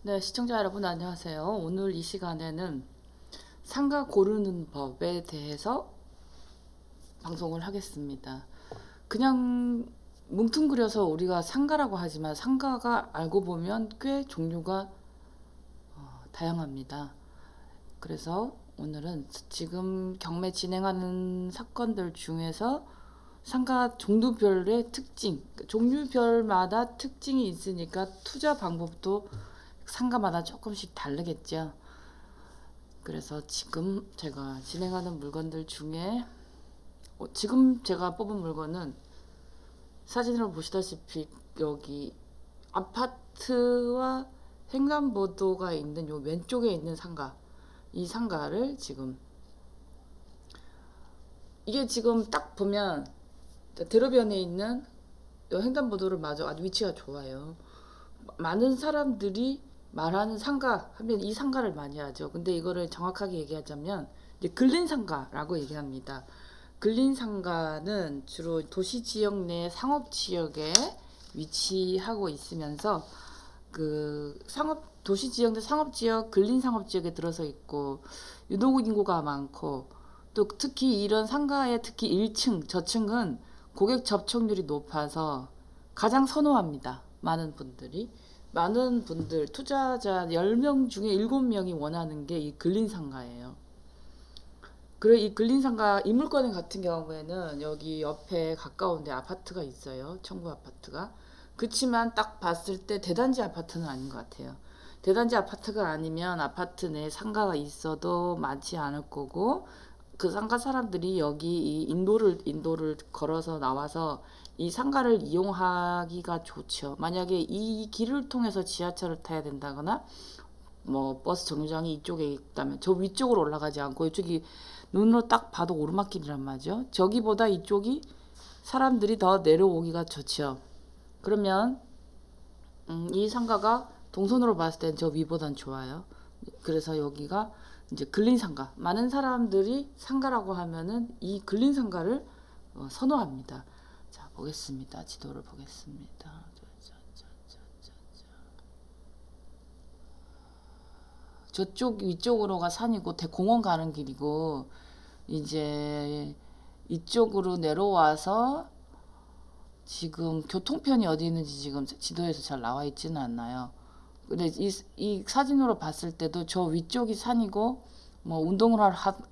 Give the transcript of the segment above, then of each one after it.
네, 시청자 여러분 안녕하세요. 오늘 이 시간에는 상가 고르는 법에 대해서 방송을 하겠습니다. 그냥 뭉뚱그려서 우리가 상가라고 하지만 상가가 알고 보면 꽤 종류가 다양합니다. 그래서 오늘은 지금 경매 진행하는 사건들 중에서 상가 종류별의 특징, 종류별마다 특징이 있으니까 투자 방법도 상가마다 조금씩 다르겠죠. 그래서 지금 제가 진행하는 물건들 중에 지금 제가 뽑은 물건은 사진으로 보시다시피 여기 아파트와 횡단보도가 있는 요 왼쪽에 있는 상가, 이 상가를 지금 이게 지금 딱 보면 대로변에 있는 요 횡단보도를 마저 아주 위치가 좋아요. 많은 사람들이 말하는 상가 하면 이 상가를 많이 하죠. 근데 이거를 정확하게 얘기하자면 이제 근린 상가라고 얘기합니다. 근린 상가는 주로 도시 지역 내 상업 지역에 위치하고 있으면서 그 상업 도시 지역 내 상업 지역 근린 상업 지역에 들어서 있고 유독 인구가 많고 또 특히 이런 상가의 특히 1층 저층은 고객 접촉률이 높아서 가장 선호합니다. 많은 분들 투자자 10명 중에 7명이 원하는 게 이 근린 상가예요. 그래 이 근린 상가 이 물건 같은 경우에는 여기 옆에 가까운 데 아파트가 있어요. 청구 아파트가. 그치만 딱 봤을 때 대단지 아파트는 아닌 것 같아요. 대단지 아파트가 아니면 아파트 내에 상가가 있어도 많지 않을 거고 그 상가 사람들이 여기 이 인도를 걸어서 나와서 이 상가를 이용하기가 좋죠. 만약에 이 길을 통해서 지하철을 타야 된다거나 뭐 버스 정류장이 이쪽에 있다면 저 위쪽으로 올라가지 않고 이쪽이 눈으로 딱 봐도 오르막길이란 말이죠. 저기보다 이쪽이 사람들이 더 내려오기가 좋죠. 그러면 이 상가가 동선으로 봤을 땐 저 위보단 좋아요. 그래서 여기가 이제 근린 상가. 많은 사람들이 상가라고 하면은 이 근린 상가를 선호합니다. 자, 보겠습니다. 지도를 보겠습니다. 저쪽 위쪽으로가 산이고 대공원 가는 길이고 이제 이쪽으로 내려와서 지금 교통편이 어디 있는지 지금 지도에서 잘 나와 있지는 않나요. 근데 이 사진으로 봤을 때도 저 위쪽이 산이고 뭐 운동을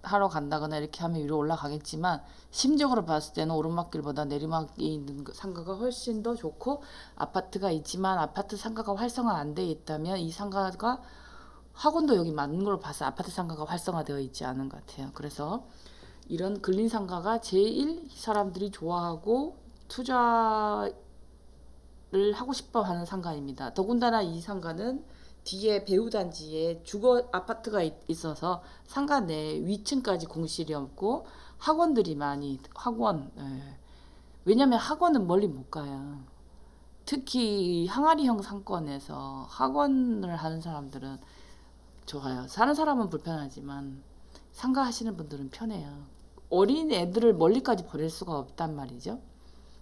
하러 간다거나 이렇게 하면 위로 올라가겠지만 심적으로 봤을 때는 오르막길보다 내리막이 있는 상가가 훨씬 더 좋고 아파트가 있지만 아파트 상가가 활성화 안 돼 있다면 이 상가가 학원도 여기 맞는 걸 봐서 아파트 상가가 활성화되어 있지 않은 것 같아요. 그래서 이런 근린 상가가 제일 사람들이 좋아하고 투자를 하고 싶어 하는 상가입니다. 더군다나 이 상가는 뒤에 배우단지에 주거 아파트가 있어서 상가 내 위층까지 공실이 없고 학원들이 많이 왜냐면 학원은 멀리 못 가요. 특히 항아리형 상권에서 학원을 하는 사람들은 좋아요. 사는 사람은 불편하지만 상가 하시는 분들은 편해요. 어린 애들을 멀리까지 보낼 수가 없단 말이죠.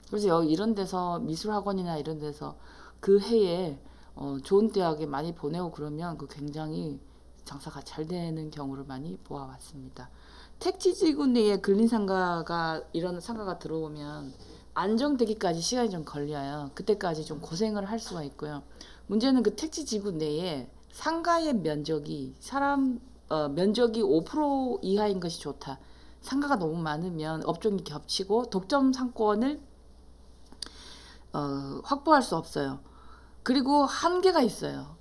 그래서 이런 데서 미술학원이나 이런 데서 그 해에 좋은 대학에 많이 보내고 그러면 그 굉장히 장사가 잘 되는 경우를 많이 보아왔습니다. 택지지구 내에 근린 상가가 이런 상가가 들어오면 안정되기까지 시간이 좀 걸려요. 그때까지 좀 고생을 할 수가 있고요. 문제는 그 택지지구 내에 상가의 면적이 면적이 5% 이하인 것이 좋다. 상가가 너무 많으면 업종이 겹치고 독점 상권을 확보할 수 없어요. 그리고 한계가 있어요.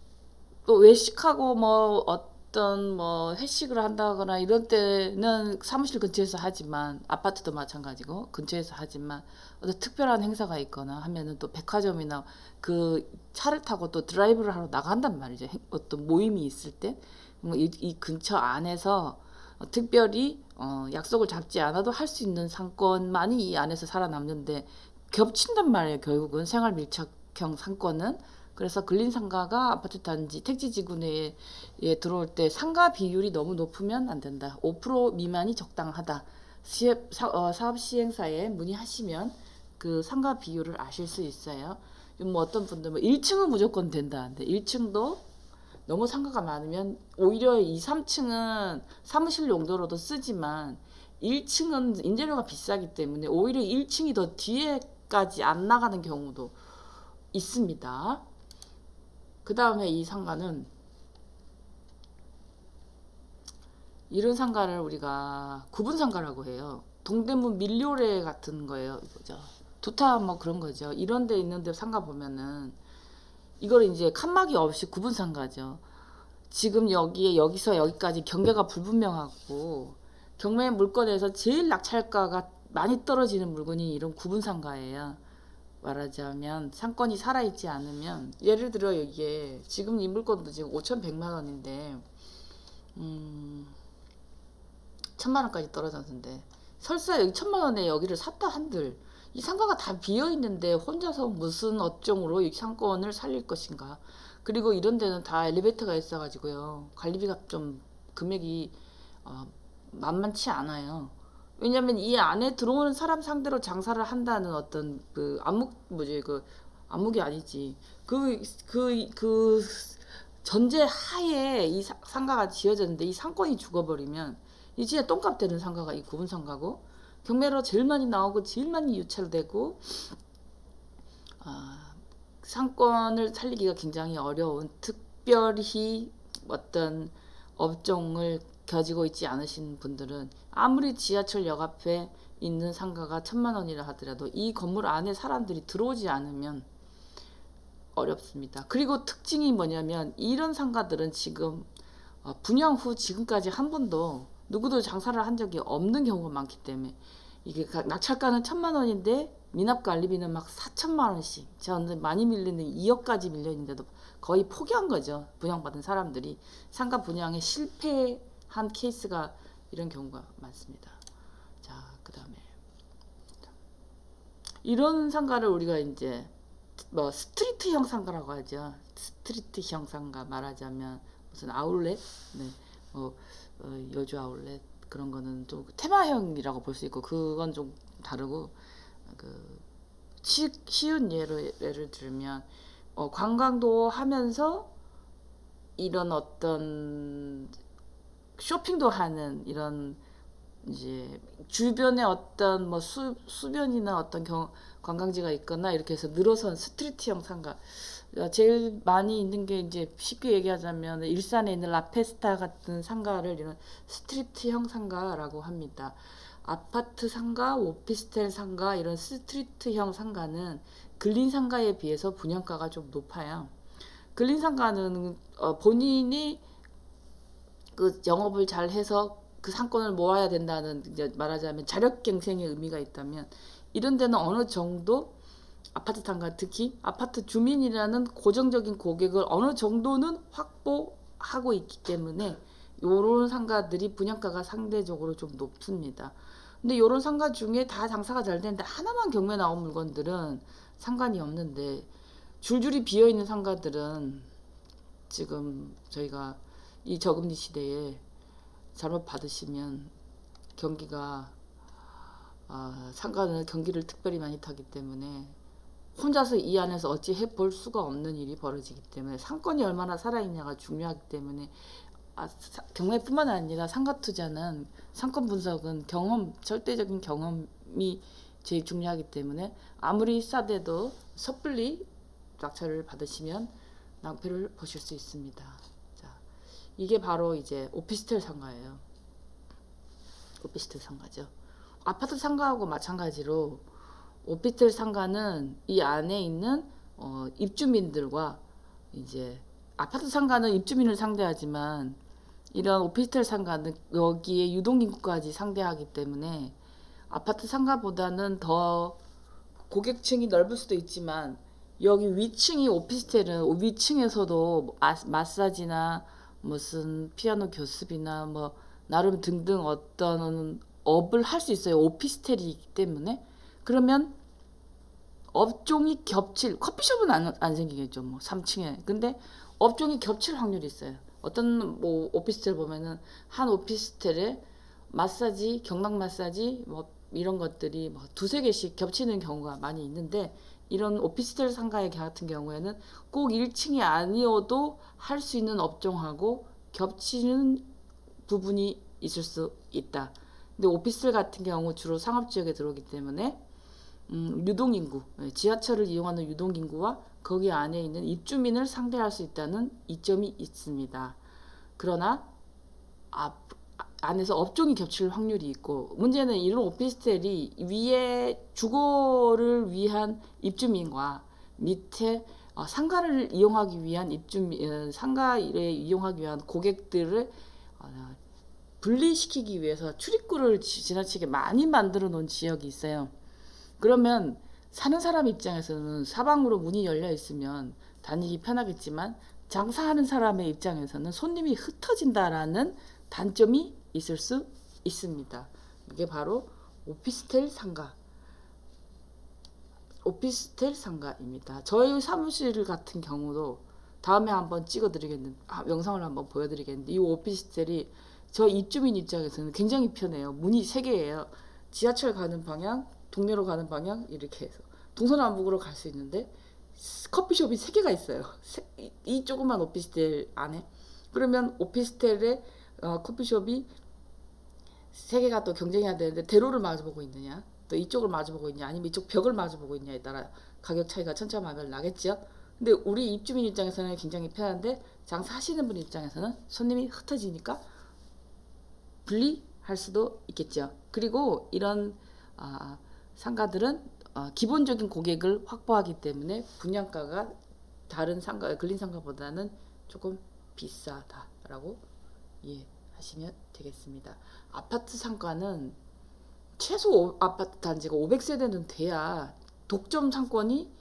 또 외식하고 뭐 어떤 뭐 회식을 한다거나 이런 때는 사무실 근처에서 하지만 아파트도 마찬가지고 근처에서 하지만 어떤 특별한 행사가 있거나 하면은 또 백화점이나 그 차를 타고 또 드라이브를 하러 나간단 말이죠. 어떤 모임이 있을 때 뭐 이 근처 안에서 특별히 약속을 잡지 않아도 할 수 있는 상권만이 이 안에서 살아남는데 겹친단 말이에요. 결국은 생활 밀착형 상권은. 그래서 근린 상가가 아파트 단지 택지지구 내에 들어올 때 상가 비율이 너무 높으면 안 된다. 5% 미만이 적당하다. 사업 시행사에 문의하시면 그 상가 비율을 아실 수 있어요. 뭐 어떤 분들 뭐 1층은 무조건 된다는데 1층도 너무 상가가 많으면 오히려 2, 3층은 사무실 용도로도 쓰지만 1층은 임대료가 비싸기 때문에 오히려 1층이 더 뒤에까지 안 나가는 경우도 있습니다. 그 다음에 이 상가는 이런 상가를 우리가 구분상가라고 해요. 동대문 밀료레 같은 거예요. 이거죠. 두타 뭐 그런 거죠. 이런 데 있는데 상가 보면은 이걸 이제 칸막이 없이 구분상가죠. 지금 여기서 여기까지 경계가 불분명하고 경매 물건에서 제일 낙찰가가 많이 떨어지는 물건이 이런 구분상가예요. 말하자면 상권이 살아있지 않으면, 예를 들어 이게 지금 이 물건도 지금 5,100만 원인데 1,000만 원까지 떨어졌는데 설사 여기 1,000만 원에 여기를 샀다 한들 이 상가가 다 비어 있는데 혼자서 무슨 업종으로 이 상권을 살릴 것인가. 그리고 이런 데는 다 엘리베이터가 있어 가지고요, 관리비가 좀 금액이 만만치 않아요. 왜냐면 이 안에 들어오는 사람 상대로 장사를 한다는 어떤 그 암묵이 아니지. 그 전제 하에 이 상가가 지어졌는데 이 상권이 죽어버리면 이 진짜 똥값 되는 상가가 이 구분 상가고, 경매로 제일 많이 나오고 제일 많이 유찰되고 상권을 살리기가 굉장히 어려운, 특별히 어떤 업종을 가지고 있지 않으신 분들은 아무리 지하철역 앞에 있는 상가가 1,000만 원이라 하더라도 이 건물 안에 사람들이 들어오지 않으면 어렵습니다. 그리고 특징이 뭐냐면 이런 상가들은 지금 분양 후 지금까지 한 번도 누구도 장사를 한 적이 없는 경우가 많기 때문에, 이게 낙찰가는 1,000만 원인데 미납 관리비는 막 4천만 원씩, 저는 많이 밀리는 2억까지 밀려 있는데도 거의 포기한 거죠. 분양받은 사람들이 상가 분양에 실패한 케이스가 이런 경우가 많습니다. 자, 그 다음에 이런 상가를 우리가 이제 뭐 스트리트형 상가라고 하죠. 스트리트형 상가, 말하자면 무슨 아울렛, 네, 여주 아울렛, 그런 거는 좀 테마형이라고 볼 수 있고, 그건 좀 다르고, 쉬운 예를 들면 관광도 하면서 이런 어떤 쇼핑도 하는, 이런 이제 주변에 어떤 뭐 수변이나 어떤 관광지가 있거나 이렇게 해서 늘어선 스트리트형 상가. 제일 많이 있는 게 이제 쉽게 얘기하자면 일산에 있는 라페스타 같은 상가를 이런 스트리트형 상가라고 합니다. 아파트 상가, 오피스텔 상가, 이런 스트리트형 상가는 근린 상가에 비해서 분양가가 좀 높아요. 근린 상가는 본인이 그 영업을 잘 해서 그 상권을 모아야 된다는, 이제 말하자면 자력갱생의 의미가 있다면, 이런 데는 어느 정도 아파트 상가, 특히 아파트 주민이라는 고정적인 고객을 어느 정도는 확보하고 있기 때문에 요런 상가들이 분양가가 상대적으로 좀 높습니다. 근데 요런 상가 중에 다 장사가 잘 되는데 하나만 경매 나온 물건들은 상관이 없는데, 줄줄이 비어있는 상가들은 지금 저희가 이 저금리 시대에 잘못 받으시면 경기가 상가는 경기를 특별히 많이 타기 때문에 혼자서 이 안에서 어찌 해볼 수가 없는 일이 벌어지기 때문에, 상권이 얼마나 살아있냐가 중요하기 때문에 경매뿐만 아니라 상가 투자는, 상권 분석은 절대적인 경험이 제일 중요하기 때문에 아무리 싸대도 섣불리 낙찰을 받으시면 낭패를 보실 수 있습니다. 자, 이게 바로 이제 오피스텔 상가예요. 오피스텔 상가죠. 아파트 상가하고 마찬가지로 오피스텔 상가는 이 안에 있는 입주민들과, 이제 아파트 상가는 입주민을 상대하지만 이런 오피스텔 상가는 여기에 유동인구까지 상대하기 때문에 아파트 상가보다는 더 고객층이 넓을 수도 있지만, 여기 위층이 오피스텔은 위층에서도 마사지나 무슨 피아노 교습이나 뭐 나름 등등 어떤 업을 할 수 있어요. 오피스텔이기 때문에. 그러면 업종이 겹칠, 커피숍은 안 생기겠죠. 뭐 3층에. 근데 업종이 겹칠 확률이 있어요. 어떤 뭐 오피스텔 보면은 한 오피스텔에 마사지, 경락 마사지 뭐 이런 것들이 뭐 두세 개씩 겹치는 경우가 많이 있는데, 이런 오피스텔 상가 같은 경우에는 꼭 1층이 아니어도 할 수 있는 업종하고 겹치는 부분이 있을 수 있다. 근데 오피스텔 같은 경우 주로 상업지역에 들어오기 때문에 유동인구, 지하철을 이용하는 유동인구와 거기 안에 있는 입주민을 상대할 수 있다는 이점이 있습니다. 그러나 안에서 업종이 겹칠 확률이 있고, 문제는 이런 오피스텔이 위에 주거를 위한 입주민과 밑에 상가를 이용하기 위한 상가를 이용하기 위한 고객들을 분리시키기 위해서 출입구를 지나치게 많이 만들어 놓은 지역이 있어요. 그러면 사는 사람 입장에서는 사방으로 문이 열려 있으면 다니기 편하겠지만, 장사하는 사람의 입장에서는 손님이 흩어진다라는 단점이 있을 수 있습니다. 이게 바로 오피스텔 상가입니다. 저희 사무실 같은 경우도 다음에 한번 찍어드리겠는데, 영상을 한번 보여드리겠는데, 이 오피스텔이 저 입주민 입장에서는 굉장히 편해요. 문이 3개예요. 지하철 가는 방향, 동네로 가는 방향, 이렇게 해서 동서남북으로 갈 수 있는데 커피숍이 3개가 있어요. 이 조그만 오피스텔 안에. 그러면 오피스텔에 커피숍이 3개가 또 경쟁해야 되는데, 대로를 마주보고 있느냐, 또 이쪽을 마주보고 있냐, 아니면 이쪽 벽을 마주보고 있냐에 따라 가격 차이가 천차만별 나겠죠. 근데 우리 입주민 입장에서는 굉장히 편한데, 장사하시는 분 입장에서는 손님이 흩어지니까 분리할 수도 있겠죠. 그리고 이런 상가들은 기본적인 고객을 확보하기 때문에 분양가가 다른 상가, 근린 상가보다는 조금 비싸다라고 이해하시면 되겠습니다. 아파트 상가는 최소 아파트 단지가 500세대는 돼야 독점 상권이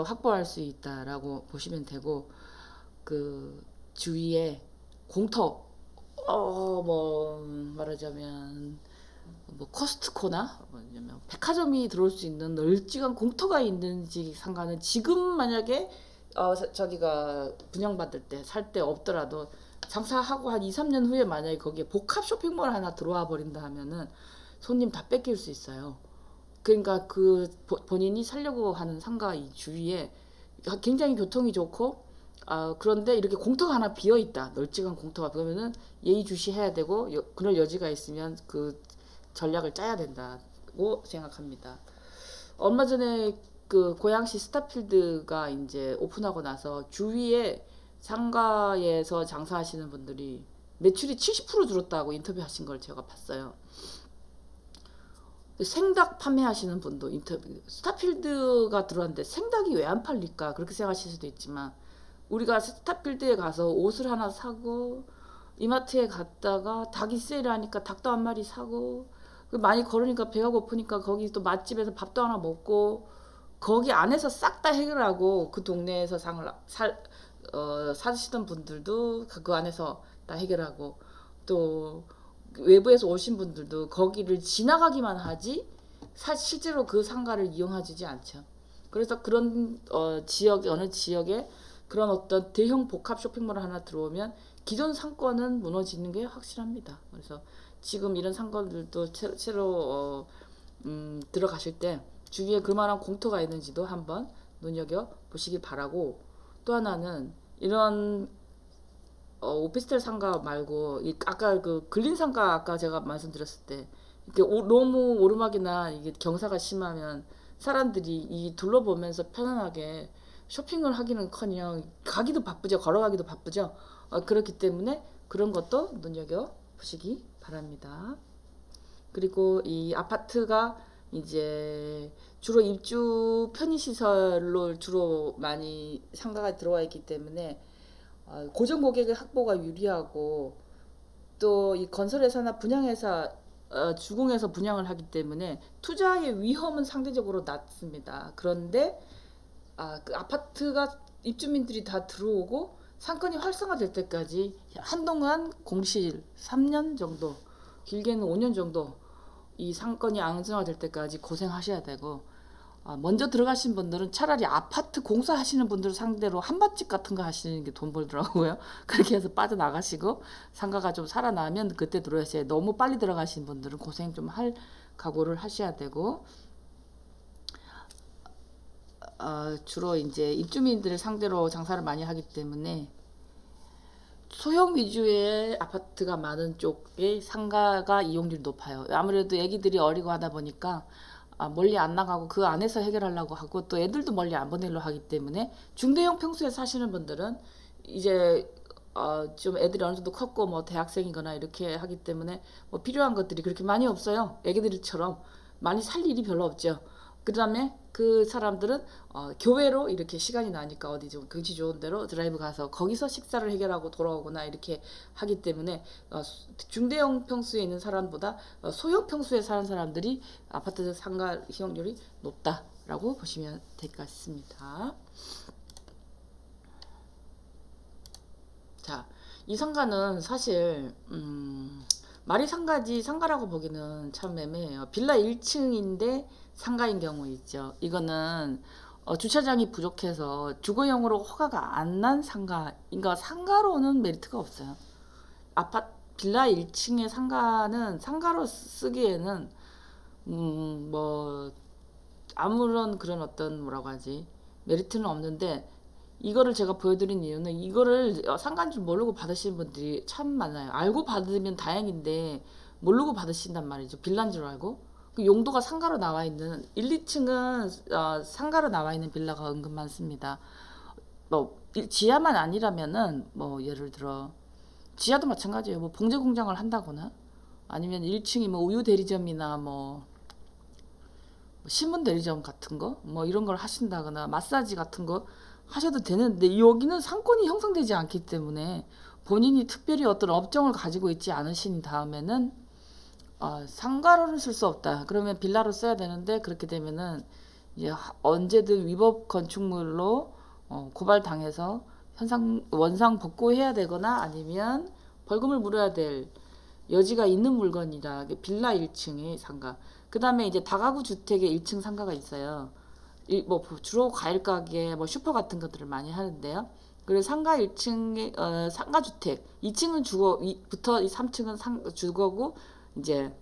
확보할 수 있다라고 보시면 되고, 그 주위에 공터, 말하자면 코스트코나 백화점이 들어올 수 있는 널찍한 공터가 있는 상가는 지금 만약에 저기가 분양받을 때 살 때 없더라도 장사하고 한 2, 3년 후에 만약에 거기에 복합 쇼핑몰 하나 들어와 버린다 하면은 손님 다 뺏길 수 있어요. 그러니까 그 본인이 살려고 하는 상가 이 주위에 굉장히 교통이 좋고, 그런데 이렇게 공터가 하나 비어 있다, 널찍한 공터가, 그러면은 예의주시해야 되고, 그럴 여지가 있으면 그 전략을 짜야 된다고 생각합니다. 얼마 전에 그 고양시 스타필드가 이제 오픈하고 나서 주위에 상가에서 장사하시는 분들이 매출이 70% 줄었다고 인터뷰하신 걸 제가 봤어요. 생닭 판매하시는 분도 스타필드가 들어왔는데 생닭이 왜 안 팔릴까 그렇게 생각하실 수도 있지만, 우리가 스타필드에 가서 옷을 하나 사고, 이마트에 갔다가 닭이 세일하니까 닭도 한 마리 사고, 많이 걸으니까 배가 고프니까 거기 또 맛집에서 밥도 하나 먹고, 거기 안에서 싹 다 해결하고, 그 동네에서 사시던 분들도 그 안에서 다 해결하고, 또 외부에서 오신 분들도 거기를 지나가기만 하지 실제로 그 상가를 이용하지 않죠. 그래서 그런 어느 지역에 그런 어떤 대형 복합 쇼핑몰 하나 들어오면 기존 상권은 무너지는 게 확실합니다. 그래서 지금 이런 상권들도 새로 들어가실 때 주위에 그만한 공터가 있는지도 한번 눈여겨 보시기 바라고, 또 하나는 이런 오피스텔 상가 말고 아까 그 근린 상가, 아까 제가 말씀드렸을 때 이렇게 너무 오르막이나 이게 경사가 심하면 사람들이 이 둘러보면서 편안하게 쇼핑을 하기는커녕 가기도 바쁘죠. 걸어가기도 바쁘죠. 그렇기 때문에 그런 것도 눈여겨 보시기 바랍니다. 그리고 이 아파트가 이제 주로 입주 편의시설로 주로 많이 상가가 들어와 있기 때문에 고정 고객의 확보가 유리하고, 또 이 건설회사나 분양회사 주공에서 분양을 하기 때문에 투자의 위험은 상대적으로 낮습니다. 그런데 그 아파트가 입주민들이 다 들어오고 상권이 활성화될 때까지 한동안 공실 3년 정도, 길게는 5년 정도 이 상권이 안정화될 때까지 고생하셔야 되고, 먼저 들어가신 분들은 차라리 아파트 공사하시는 분들 상대로 한밭집 같은 거 하시는 게 돈 벌더라고요. 그렇게 해서 빠져나가시고 상가가 좀 살아나면 그때 들어오셔야, 너무 빨리 들어가신 분들은 고생 좀 할 각오를 하셔야 되고, 주로 이제 입주민들을 상대로 장사를 많이 하기 때문에 소형 위주의 아파트가 많은 쪽의 상가가 이용률이 높아요. 아무래도 애기들이 어리고 하다 보니까 멀리 안 나가고 그 안에서 해결하려고 하고 또 애들도 멀리 안 보내려고 하기 때문에 중대형 평수에 사시는 분들은 이제 좀 애들이 어느 정도 컸고 뭐 대학생이거나 이렇게 하기 때문에 뭐 필요한 것들이 그렇게 많이 없어요. 애기들처럼 많이 살 일이 별로 없죠. 그 다음에 그 사람들은 교외로 이렇게 시간이 나니까 어디 좀 경치 좋은 데로 드라이브 가서 거기서 식사를 해결하고 돌아오거나 이렇게 하기 때문에 중대형 평수에 있는 사람보다 소형 평수에 사는 사람들이 아파트 상가 이용률이 높다라고 보시면 될 것 같습니다. 자, 이 상가는 사실 말이 상가지 상가라고 보기는 참 애매해요. 빌라 1층인데 상가인 경우 있죠. 이거는 주차장이 부족해서 주거용으로 허가가 안 난 상가. 그러니까 상가로는 메리트가 없어요. 빌라 1층의 상가는 상가로 쓰기에는 뭐 아무런 그런 어떤 뭐라고 하지 메리트는 없는데 이거를 제가 보여드린 이유는 이거를 상가인 줄 모르고 받으시는 분들이 참 많아요. 알고 받으면 다행인데 모르고 받으신단 말이죠. 빌라인 줄 알고. 그 용도가 상가로 나와 있는 1, 2층은 상가로 나와 있는 빌라가 은근 많습니다. 뭐 지하만 아니라면은 뭐 예를 들어 지하도 마찬가지예요. 뭐 봉제 공장을 한다거나 아니면 1층이 뭐 우유 대리점이나 뭐 신문 대리점 같은 거 뭐 이런 걸 하신다거나 마사지 같은 거 하셔도 되는데 여기는 상권이 형성되지 않기 때문에 본인이 특별히 어떤 업종을 가지고 있지 않으신 다음에는 상가로는 쓸 수 없다. 그러면 빌라로 써야 되는데 그렇게 되면은 이제 언제든 위법 건축물로 고발당해서 원상 복구해야 되거나 아니면 벌금을 물어야 될 여지가 있는 물건이라 빌라 1층의 상가. 그 다음에 이제 다가구 주택의 1층 상가가 있어요. 뭐 주로 과일 가게, 뭐 슈퍼 같은 것들을 많이 하는데요. 그리고 상가 1층의 상가 주택, 2층은 주거부터 3층은 주거고 이제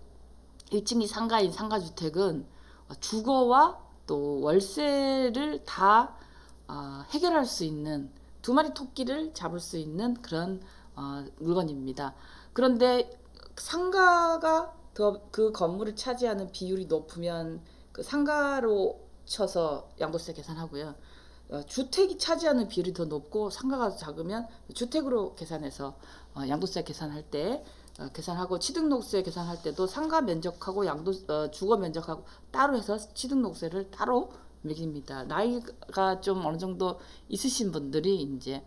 1층이 상가인 상가 주택은 주거와 또 월세를 다 해결할 수 있는 두 마리 토끼를 잡을 수 있는 그런 물건입니다. 그런데 상가가 더 그 건물을 차지하는 비율이 높으면 그 상가로 쳐서 양도세 계산하고요. 주택이 차지하는 비율이 더 높고 상가가 작으면 주택으로 계산해서 양도세 계산할 때 계산하고 취득록세 계산할 때도 상가 면적하고 주거 면적하고 따로 해서 취득록세를 따로 매깁니다. 나이가 좀 어느 정도 있으신 분들이 이제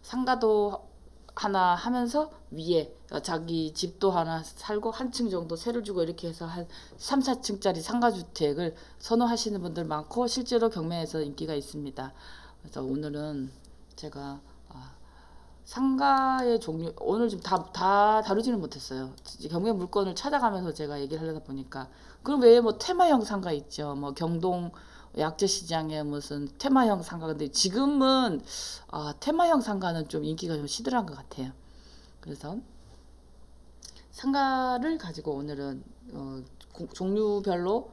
상가도 하나 하면서 위에 자기 집도 하나 살고 한 층 정도 세를 주고 이렇게 해서 한 3, 4층짜리 상가주택을 선호하시는 분들 많고 실제로 경매에서 인기가 있습니다. 그래서 오늘은 제가 상가의 종류 오늘 좀 다 다루지는 못했어요. 경매 물건을 찾아가면서 제가 얘기를 하려다 보니까 그럼 왜 뭐 테마형 상가 있죠. 뭐 경동 약재시장에 무슨 테마형 상가. 근데 지금은 테마형 상가는 좀 인기가 좀 시들한 것 같아요. 그래서 상가를 가지고 오늘은 종류별로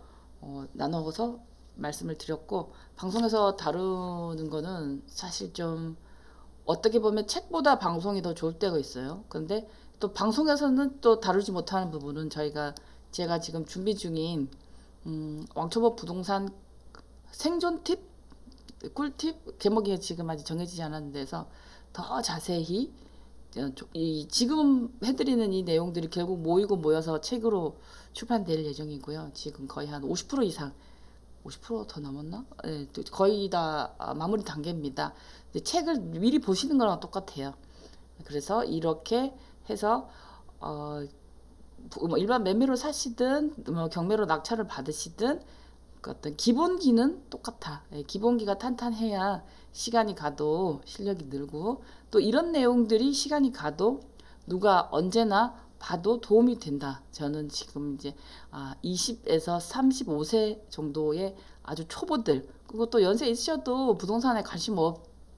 나눠서 말씀을 드렸고 방송에서 다루는 거는 사실 좀 어떻게 보면 책보다 방송이 더 좋을 때가 있어요. 근데 또 방송에서는 또 다루지 못하는 부분은 제가 지금 준비 중인 왕초보 부동산 생존 팁, 꿀팁 제목이 지금 아직 정해지지 않았는 데서 더 자세히 지금 해드리는 이 내용들이 결국 모여서 책으로 출판될 예정이고요. 지금 거의 한 50% 이상 50% 더 넘었나? 네, 거의 다 마무리 단계입니다. 책을 미리 보시는 거랑 똑같아요. 그래서 이렇게 해서 뭐 일반 매매로 사시든 뭐 경매로 낙찰을 받으시든 어떤 기본기는 똑같아. 기본기가 탄탄해야 시간이 가도 실력이 늘고 또 이런 내용들이 시간이 가도 누가 언제나 봐도 도움이 된다. 저는 지금 이제 20에서 35세 정도의 아주 초보들 그것도 연세 있으셔도 부동산에 관심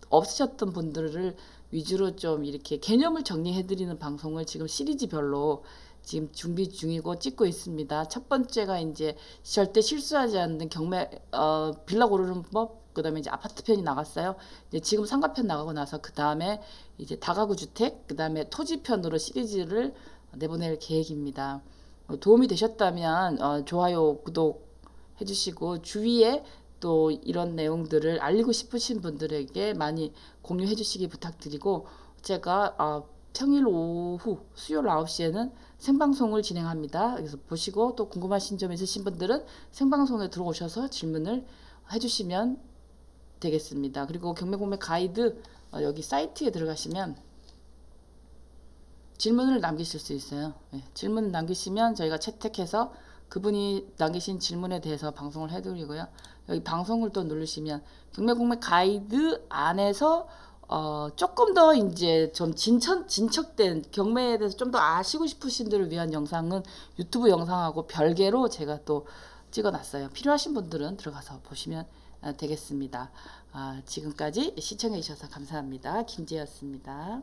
없으셨던 분들을 위주로 좀 이렇게 개념을 정리해드리는 방송을 지금 시리즈별로 지금 준비 중이고 찍고 있습니다. 첫 번째가 이제 절대 실수하지 않는 경매 빌라 고르는 법, 그다음에 이제 아파트 편이 나갔어요. 이제 지금 상가편 나가고 나서 그 다음에 이제 다가구 주택, 그다음에 토지 편으로 시리즈를 내보낼 계획입니다. 도움이 되셨다면 좋아요, 구독 해주시고 주위에 또 이런 내용들을 알리고 싶으신 분들에게 많이 공유해 주시기 부탁드리고, 제가 평일 오후 수요일 9시에는 생방송을 진행합니다. 그래서 보시고 또 궁금하신 점 있으신 분들은 생방송에 들어오셔서 질문을 해주시면 되겠습니다. 그리고 경매공매 가이드 여기 사이트에 들어가시면 질문을 남기실 수 있어요. 네, 질문 남기시면 저희가 채택해서 그분이 남기신 질문에 대해서 방송을 해드리고요. 여기 방송을 또 누르시면 경매공매 가이드 안에서 조금 더 이제 좀 진척된 경매에 대해서 좀 더 아시고 싶으신 분들을 위한 영상은 유튜브 영상하고 별개로 제가 또 찍어놨어요. 필요하신 분들은 들어가서 보시면 되겠습니다. 지금까지 시청해 주셔서 감사합니다. 김지혜였습니다.